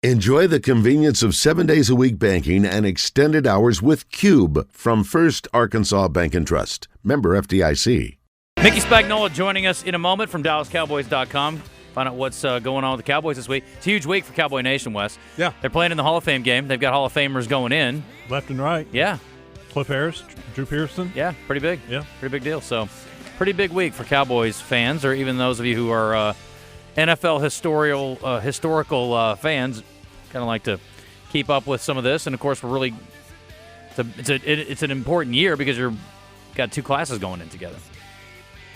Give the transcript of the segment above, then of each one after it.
Enjoy the convenience of 7 days a week banking and extended hours with Cube from First Arkansas Bank and Trust. Member FDIC. Mickey Spagnola joining us in a moment from DallasCowboys.com. Find out what's going on with the Cowboys this week. It's a huge week for Cowboy Nation, Wes. Yeah. They're playing in the Hall of Fame game. They've got Hall of Famers going in. Left and right. Yeah. Cliff Harris, Drew Pearson. Yeah, pretty big. Yeah. Pretty big deal. So, pretty big week for Cowboys fans, or even those of you who are NFL historical fans. Kind of like to keep up with some of this. And, of course, we're really it's an important year because you've got two classes going in together.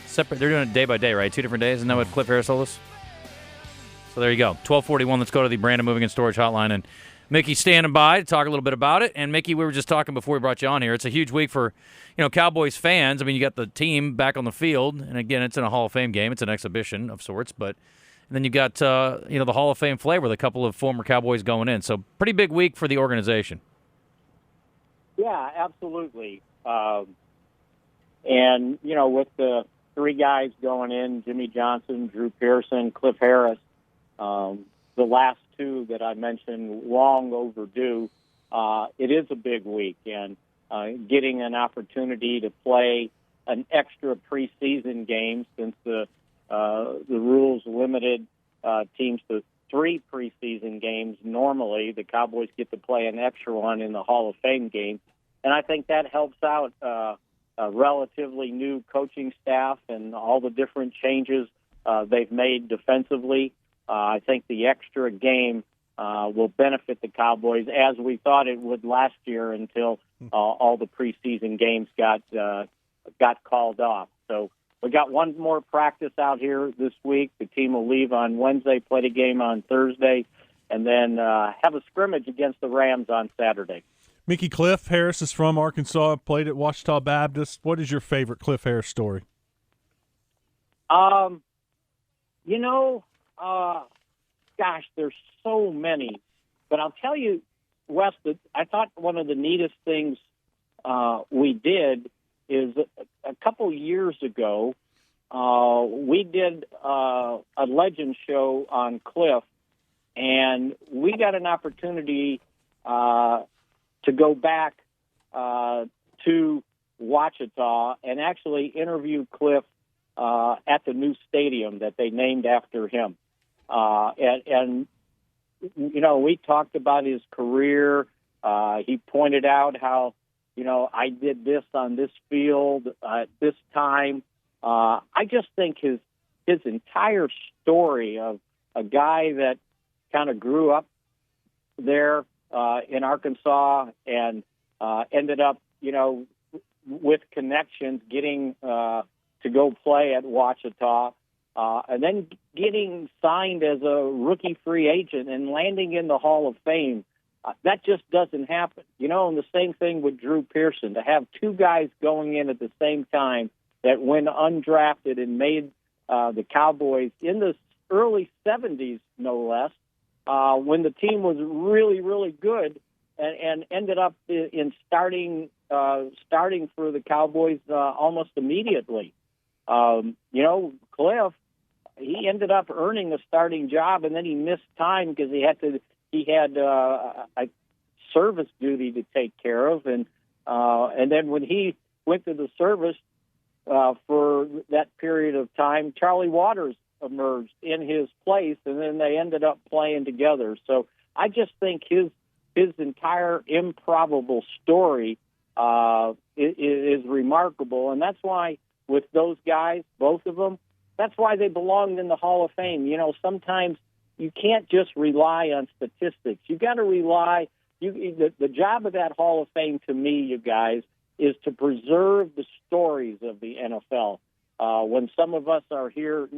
Separate. They're doing it day by day, right? 2 different days. Isn't that what Cliff Harris told us? So there you go. 1241. Let's go to the Brandon Moving and Storage Hotline. And Mickey's standing by to talk a little bit about it. And, Mickey, we were just talking before we brought you on here. It's a huge week for, Cowboys fans. I mean, you got the team back on the field. And, again, it's in a Hall of Fame game. It's an exhibition of sorts. But and then you got, the Hall of Fame flavor with a couple of former Cowboys going in. So pretty big week for the organization. Yeah, absolutely. And, with the 3 guys going in, Jimmy Johnson, Drew Pearson, Cliff Harris, the last 2 that I mentioned, long overdue. It is a big week, and getting an opportunity to play an extra preseason game since the rules limited teams to 3 preseason games. Normally, the Cowboys get to play an extra one in the Hall of Fame game, and I think that helps out a relatively new coaching staff and all the different changes they've made defensively. I think the extra game will benefit the Cowboys as we thought it would last year until all the preseason games got called off. So we got one more practice out here this week. The team will leave on Wednesday, play the game on Thursday, and then have a scrimmage against the Rams on Saturday. Mickey, Cliff Harris is from Arkansas, played at Ouachita Baptist. What is your favorite Cliff Harris story? Gosh, there's so many. But I'll tell you, Wes, that I thought one of the neatest things we did is a couple years ago, we did a legend show on Cliff, and we got an opportunity to go back to Ouachita and actually interview Cliff at the new stadium that they named after him. And we talked about his career. He pointed out how, I did this on this field at this time. I just think his entire story of a guy that kind of grew up there in Arkansas and ended up, with connections, getting to go play at Ouachita, and then getting signed as a rookie free agent and landing in the Hall of Fame. That just doesn't happen. And the same thing with Drew Pearson. To have 2 guys going in at the same time that went undrafted and made the Cowboys in the early 70s, no less, when the team was really, really good and ended up in starting for the Cowboys almost immediately. Cliff, he ended up earning a starting job, and then he missed time because he had a service duty to take care of, and then when he went to the service for that period of time, Charlie Waters emerged in his place, and then they ended up playing together. So I just think his entire improbable story is remarkable, and that's why with those guys, both of them, that's why they belonged in the Hall of Fame. Sometimes you can't just rely on statistics. You got to rely. The job of that Hall of Fame, to me, you guys, is to preserve the stories of the NFL. When some of us are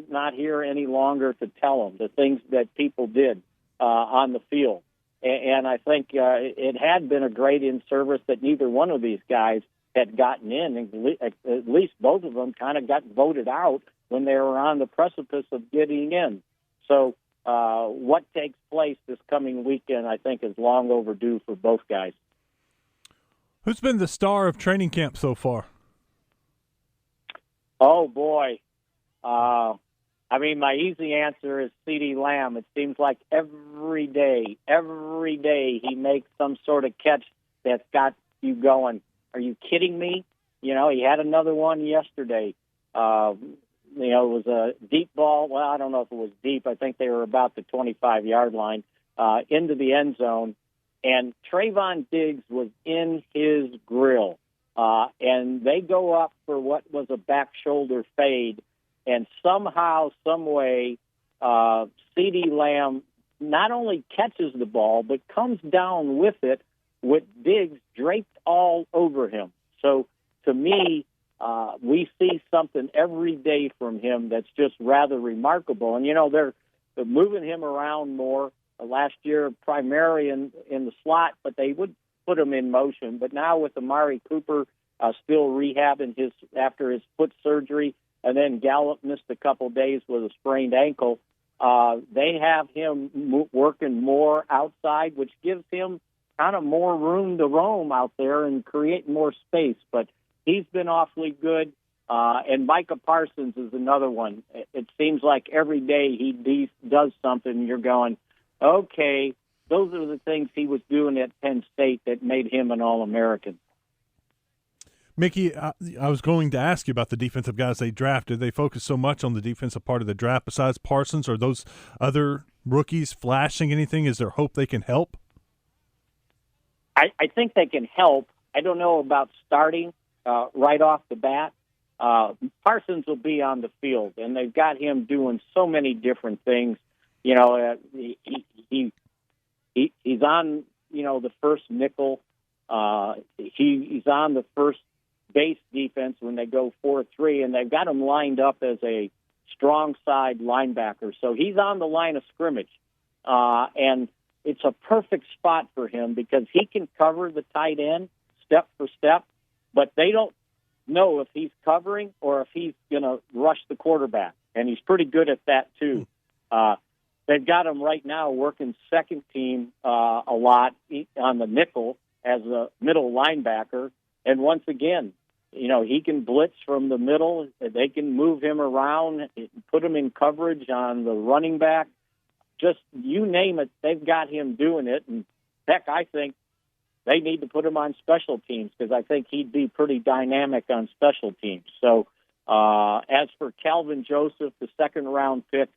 not here any longer to tell them the things that people did on the field. And I think it had been a great in-service that neither one of these guys had gotten in. At least both of them kind of got voted out when they were on the precipice of getting in. So what takes place this coming weekend, I think, is long overdue for both guys. Who's been the star of training camp so far? Oh, boy. I I mean, my easy answer is CeeDee Lamb. It seems like every day he makes some sort of catch that's got you going. Are you kidding me? He had another one yesterday. It was a deep ball. Well, I don't know if it was deep. I think they were about the 25-yard line into the end zone. And Trayvon Diggs was in his grill. And they go up for what was a back shoulder fade. And somehow, some way, CeeDee Lamb not only catches the ball, but comes down with it with Diggs draped all over him. So, to me, we see something every day from him that's just rather remarkable. And, they're moving him around more. Last year, primarily in the slot, but they would put him in motion. But now with Amari Cooper still rehabbing after his foot surgery, and then Gallup missed a couple days with a sprained ankle, they have him working more outside, which gives him kind of more room to roam out there and create more space. But he's been awfully good. And Micah Parsons is another one. It seems like every day he does something, you're going, okay, those are the things he was doing at Penn State that made him an All-American. Mickey, I was going to ask you about the defensive guys they drafted. They focus so much on the defensive part of the draft. Besides Parsons, are those other rookies flashing anything? Is there hope they can help? I think they can help. I don't know about starting right off the bat. Parsons will be on the field, and they've got him doing so many different things. He's on, the first nickel. He's on the first base defense when they go 4-3, and they've got him lined up as a strong side linebacker. So he's on the line of scrimmage. And it's a perfect spot for him because he can cover the tight end step for step, but they don't know if he's covering or if he's going to rush the quarterback. And he's pretty good at that, too. They've got him right now working second team a lot on the nickel as a middle linebacker. And once again, he can blitz from the middle. They can move him around, put him in coverage on the running back. Just you name it, they've got him doing it. And heck, I think they need to put him on special teams because I think he'd be pretty dynamic on special teams. So as for Calvin Joseph, the second-round pick,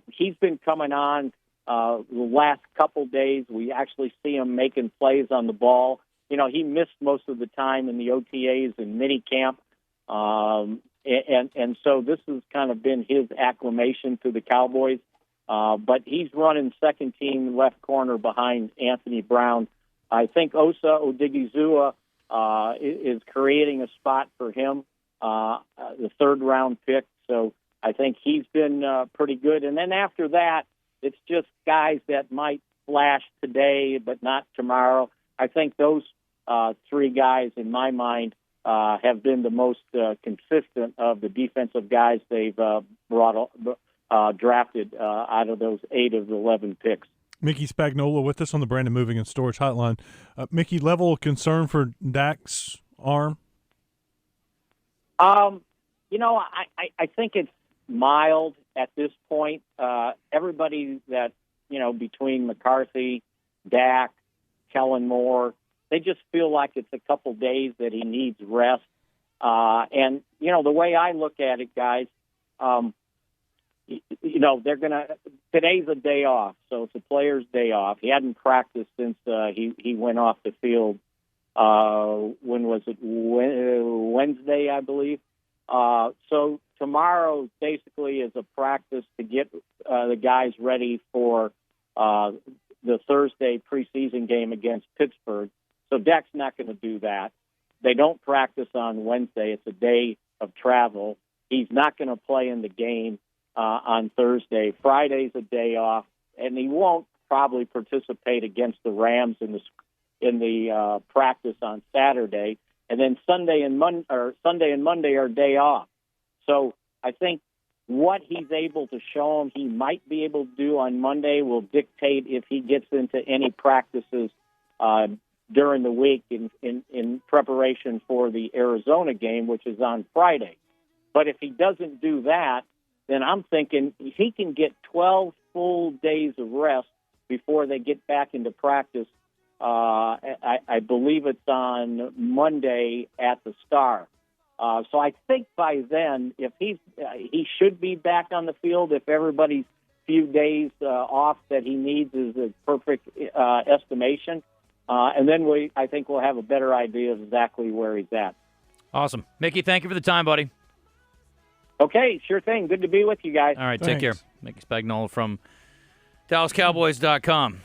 he's been coming on the last couple days. We actually see him making plays on the ball. He missed most of the time in the OTAs and minicamp. And so this has kind of been his acclimation to the Cowboys. But he's running second team left corner behind Anthony Brown. I think Osa Odigizua is creating a spot for him, the third-round pick. So I think he's been pretty good. And then after that, it's just guys that might flash today but not tomorrow. I think those three guys, in my mind, have been the most consistent of the defensive guys they've drafted out of those 8 of the 11 picks. Mickey Spagnola with us on the Brandon Moving and Storage Hotline. Mickey, level of concern for Dak's arm? I think it's mild at this point. Everybody that, between McCarthy, Dak, Kellen Moore, they just feel like it's a couple days that he needs rest. And, the way I look at it, guys, they're going to – today's a day off, so it's a player's day off. He hadn't practiced since he went off the field. When was it? Wednesday, I believe. So tomorrow basically is a practice to get the guys ready for the Thursday preseason game against Pittsburgh. So Dak's not going to do that. They don't practice on Wednesday. It's a day of travel. He's not going to play in the game on Thursday. Friday's a day off, and he won't probably participate against the Rams in the practice on Saturday. And then Sunday and Monday are day off. So I think what he's able to show him he might be able to do on Monday will dictate if he gets into any practices during the week in preparation for the Arizona game, which is on Friday. But if he doesn't do that, then I'm thinking he can get 12 full days of rest before they get back into practice. I believe it's on Monday at the Star. So I think by then, if he should be back on the field if everybody's few days off that he needs is a perfect estimation. And then I think we'll have a better idea of exactly where he's at. Awesome. Mickey, thank you for the time, buddy. Okay, sure thing. Good to be with you guys. All right, Thanks. take care. Mickey Spagnola from DallasCowboys.com.